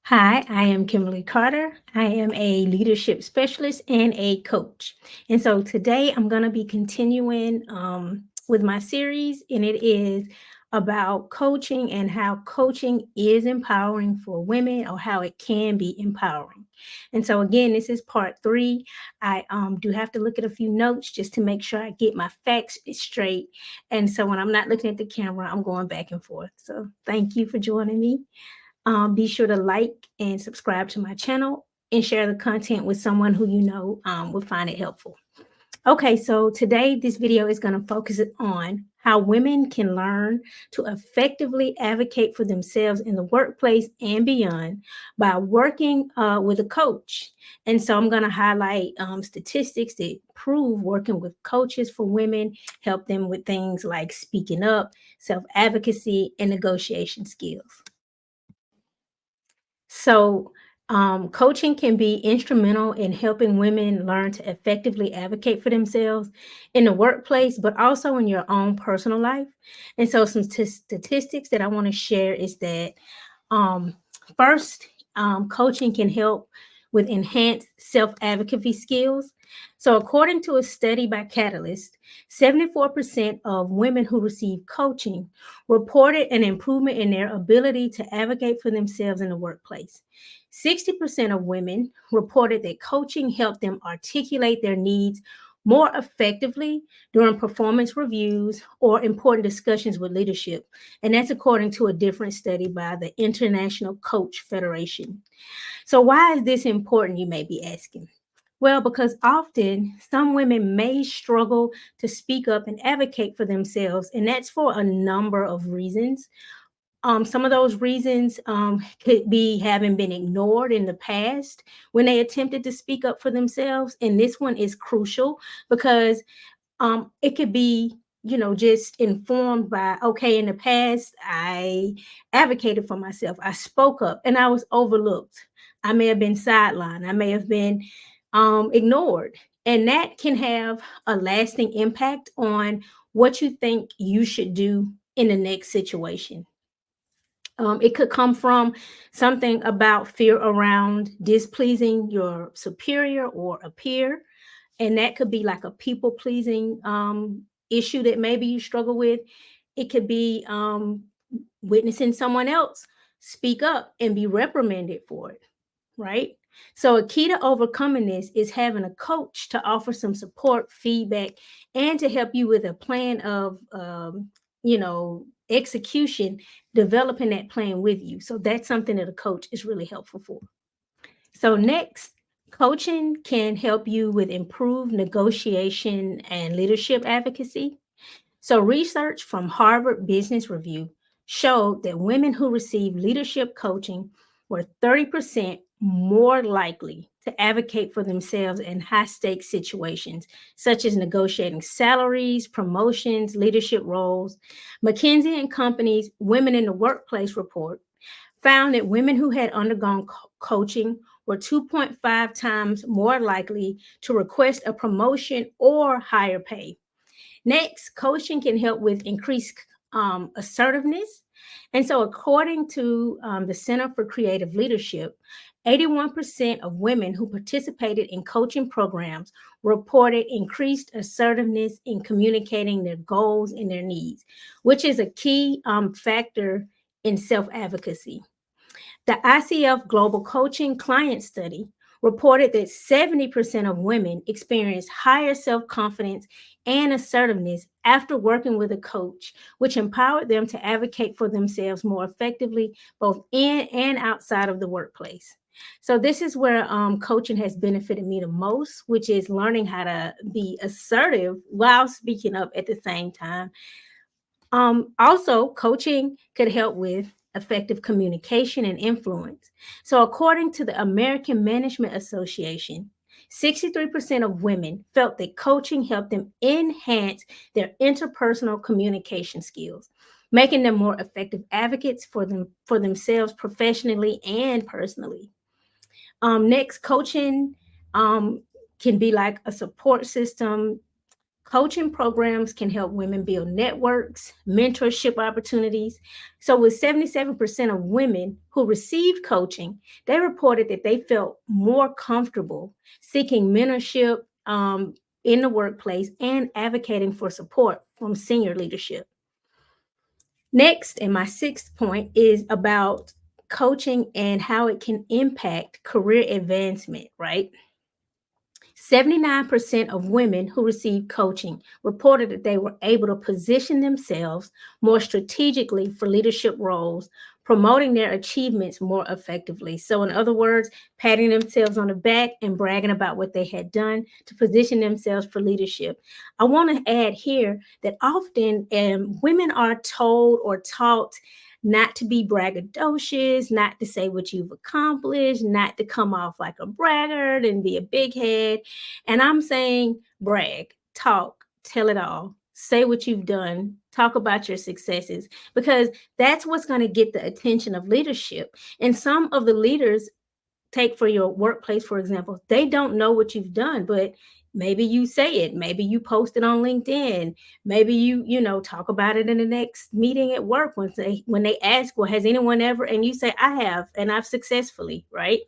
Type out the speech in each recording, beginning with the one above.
Hi, I am Kimberly Carter. I am a leadership specialist and a coach. And so today I'm going to be continuing with my series, and it is about coaching and how coaching is empowering for women or how it can be empowering. And so, again, this is part three. I do have to look at a few notes just to make sure I get my facts straight. And so, when I'm not looking at the camera, I'm going back and forth. So, thank you for joining me. Be sure to like and subscribe to my channel and share the content with someone who you know would find it helpful. Okay, so today this video is going to focus on how women can learn to effectively advocate for themselves in the workplace and beyond by working with a coach. And so I'm going to highlight statistics that prove working with coaches for women help them with things like speaking up, self-advocacy, and negotiation skills. So, coaching can be instrumental in helping women learn to effectively advocate for themselves in the workplace, but also in your own personal life. And so, some statistics that I want to share is that um, first, coaching can help with enhanced self advocacy skills. So, according to a study by Catalyst, 74% of women who receive coaching reported an improvement in their ability to advocate for themselves in the workplace. 60% of women reported that coaching helped them articulate their needs more effectively during performance reviews or important discussions with leadership. And that's according to a different study by the International Coach Federation. So, why is this important, you may be asking? Well, because often some women may struggle to speak up and advocate for themselves, and that's for a number of reasons. Some of those reasons could be having been ignored in the past when they attempted to speak up for themselves. And this one is crucial because it could be, just informed by, okay, in the past, I advocated for myself. I spoke up and I was overlooked. I may have been sidelined. I may have been ignored. And that can have a lasting impact on what you think you should do in the next situation. It could come from something about fear around displeasing your superior or a peer, and that could be like a people pleasing issue that maybe you struggle with. It could be witnessing someone else speak up and be reprimanded for it, right? So, a key to overcoming this is having a coach to offer some support, feedback, and to help you with a plan of, execution, developing that plan with you. So, that's something that a coach is really helpful for. So, next, coaching can help you with improved negotiation and leadership advocacy. So, research from Harvard Business Review showed that women who received leadership coaching were 30% more likely to advocate for themselves in high stakes situations, such as negotiating salaries, promotions, leadership roles. McKinsey and Company's Women in the Workplace report found that women who had undergone coaching were 2.5 times more likely to request a promotion or higher pay. Next, coaching can help with increased assertiveness. And so, according to the Center for Creative Leadership, 81% of women who participated in coaching programs reported increased assertiveness in communicating their goals and their needs, which is a key factor in self advocacy. The ICF Global Coaching Client Study reported that 70% of women experienced higher self confidence and assertiveness after working with a coach, which empowered them to advocate for themselves more effectively, both in and outside of the workplace. So, this is where coaching has benefited me the most, which is learning how to be assertive while speaking up at the same time. Also, coaching could help with effective communication and influence. So, according to the American Management Association, 63% of women felt that coaching helped them enhance their interpersonal communication skills, making them more effective advocates for themselves professionally and personally. Next, coaching can be like a support system Coaching programs can help women build networks, mentorship opportunities. So, with 77% of women who received coaching, they reported that they felt more comfortable seeking mentorship in the workplace and advocating for support from senior leadership. Next, and my sixth point is about coaching and how it can impact career advancement, right? 79% of women who received coaching reported that they were able to position themselves more strategically for leadership roles, promoting their achievements more effectively. So, in other words, patting themselves on the back and bragging about what they had done to position themselves for leadership. I want to add here that often women are told or taught not to be braggadocious, not to say what you've accomplished, not to come off like a braggart and be a big head. And I'm saying brag, talk, tell it all. Say what you've done, talk about your successes, because that's what's going to get the attention of leadership. And some of the leaders, take for your workplace, for example, they don't know what you've done, but maybe you say it, maybe you post it on LinkedIn, maybe you talk about it in the next meeting at work when they ask, well, has anyone ever, and you say, I have, and I've successfully, right?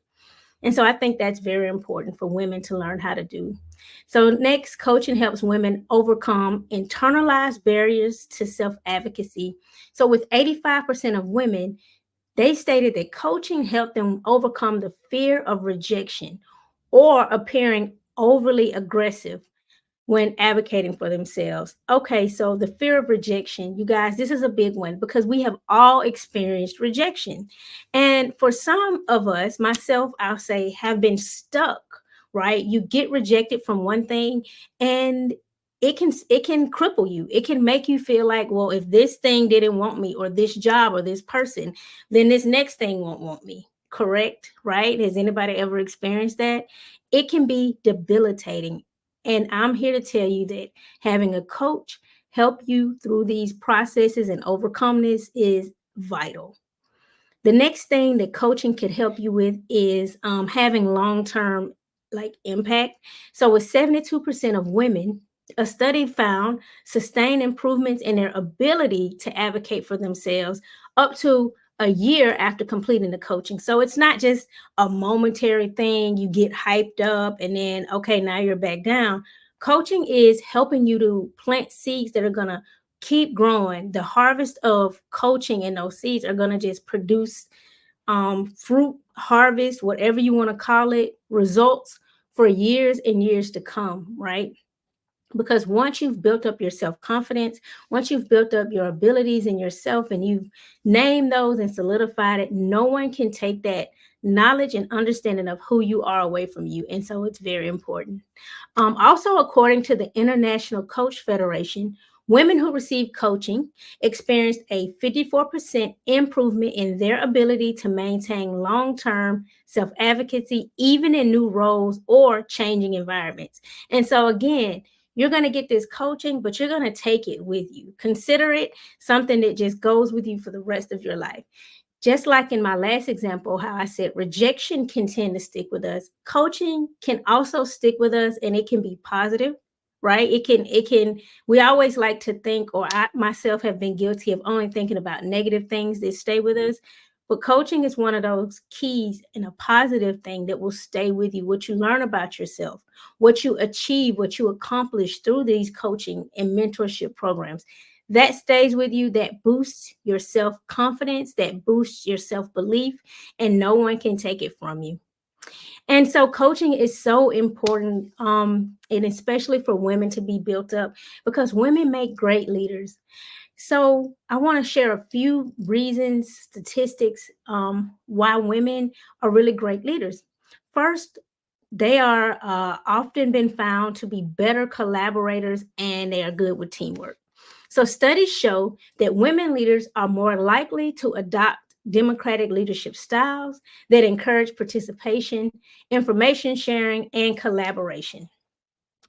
And so I think that's very important for women to learn how to do. So, next, coaching helps women overcome internalized barriers to self advocacy. So, with 85% of women, they stated that coaching helped them overcome the fear of rejection or appearing overly aggressive when advocating for themselves. Okay, so the fear of rejection, you guys, this is a big one because we have all experienced rejection. And for some of us, myself, I'll say, have been stuck, right? You get rejected from one thing and it can cripple you. It can make you feel like, well, if this thing didn't want me or this job or this person, then this next thing won't want me. Correct, right? Has anybody ever experienced that? It can be debilitating, and I'm here to tell you that having a coach help you through these processes and overcome this is vital. The next thing that coaching could help you with is having long-term impact. So with 72% of women, a study found sustained improvements in their ability to advocate for themselves up to a year after completing the coaching. So it's not just a momentary thing, you get hyped up and then okay, now you're back down. Coaching is helping you to plant seeds that are going to keep growing. The harvest of coaching and those seeds are going to just produce fruit, harvest, whatever you want to call it, results for years and years to come, right? Because once you've built up your self-confidence, once you've built up your abilities in yourself and you've named those and solidified it, no one can take that knowledge and understanding of who you are away from you. And so it's very important. Also, according to the International Coach Federation, women who receive coaching experienced a 54% improvement in their ability to maintain long-term self-advocacy, even in new roles or changing environments. And so again, you're going to get this coaching, but you're going to take it with you. Consider it something that just goes with you for the rest of your life. Just like in my last example, how I said rejection can tend to stick with us, coaching can also stick with us and it can be positive, right? We always like to think, or I myself have been guilty of only thinking about negative things that stay with us. But coaching is one of those keys and a positive thing that will stay with you. What you learn about yourself, what you achieve, what you accomplish through these coaching and mentorship programs, that stays with you, that boosts your self-confidence, that boosts your self-belief, and no one can take it from you. And so coaching is so important, and especially for women to be built up because women make great leaders. So I want to share a few reasons, statistics, why women are really great leaders. First, they are often been found to be better collaborators and they are good with teamwork. So studies show that women leaders are more likely to adopt democratic leadership styles that encourage participation, information sharing, and collaboration.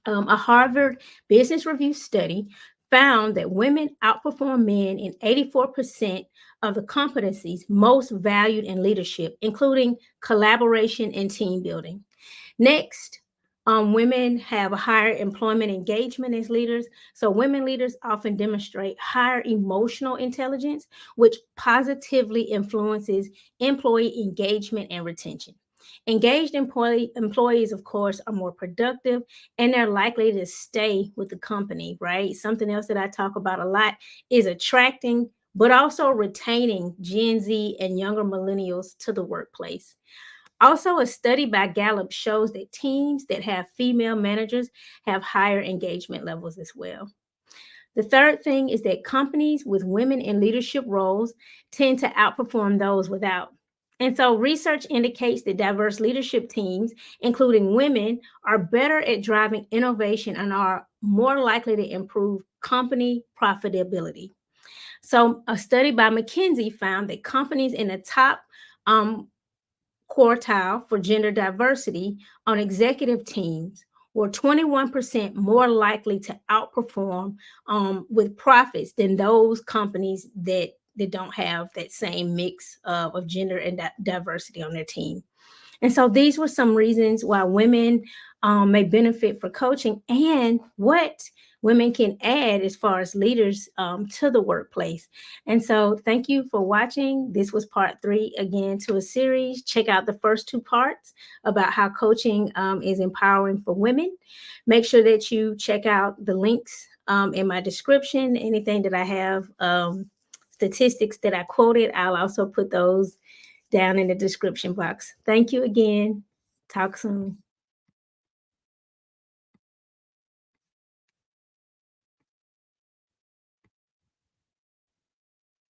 A Harvard Business Review study found that women outperform men in 84% of the competencies most valued in leadership, including collaboration and team building. Next, Women have a higher employment engagement as leaders. So, women leaders often demonstrate higher emotional intelligence, which positively influences employee engagement and retention. Engaged employees, of course, are more productive and they're likely to stay with the company, right? Something else that I talk about a lot is attracting, but also retaining Gen Z and younger millennials to the workplace. Also, a study by Gallup shows that teams that have female managers have higher engagement levels as well. The third thing is that companies with women in leadership roles tend to outperform those without. And so, research indicates that diverse leadership teams, including women, are better at driving innovation and are more likely to improve company profitability. So, a study by McKinsey found that companies in the top um, quartile for gender diversity on executive teams were 21% more likely to outperform with profits than those companies that don't have that same mix of gender and diversity on their team. And so these were some reasons why women may benefit for coaching and what women can add as far as leaders to the workplace. And so thank you for watching. This was part three again to a series. Check out the first two parts about how coaching is empowering for women. Make sure that you check out the links in my description. Anything that I have, statistics that I quoted, I'll also put those down in the description box. Thank you again. Talk soon.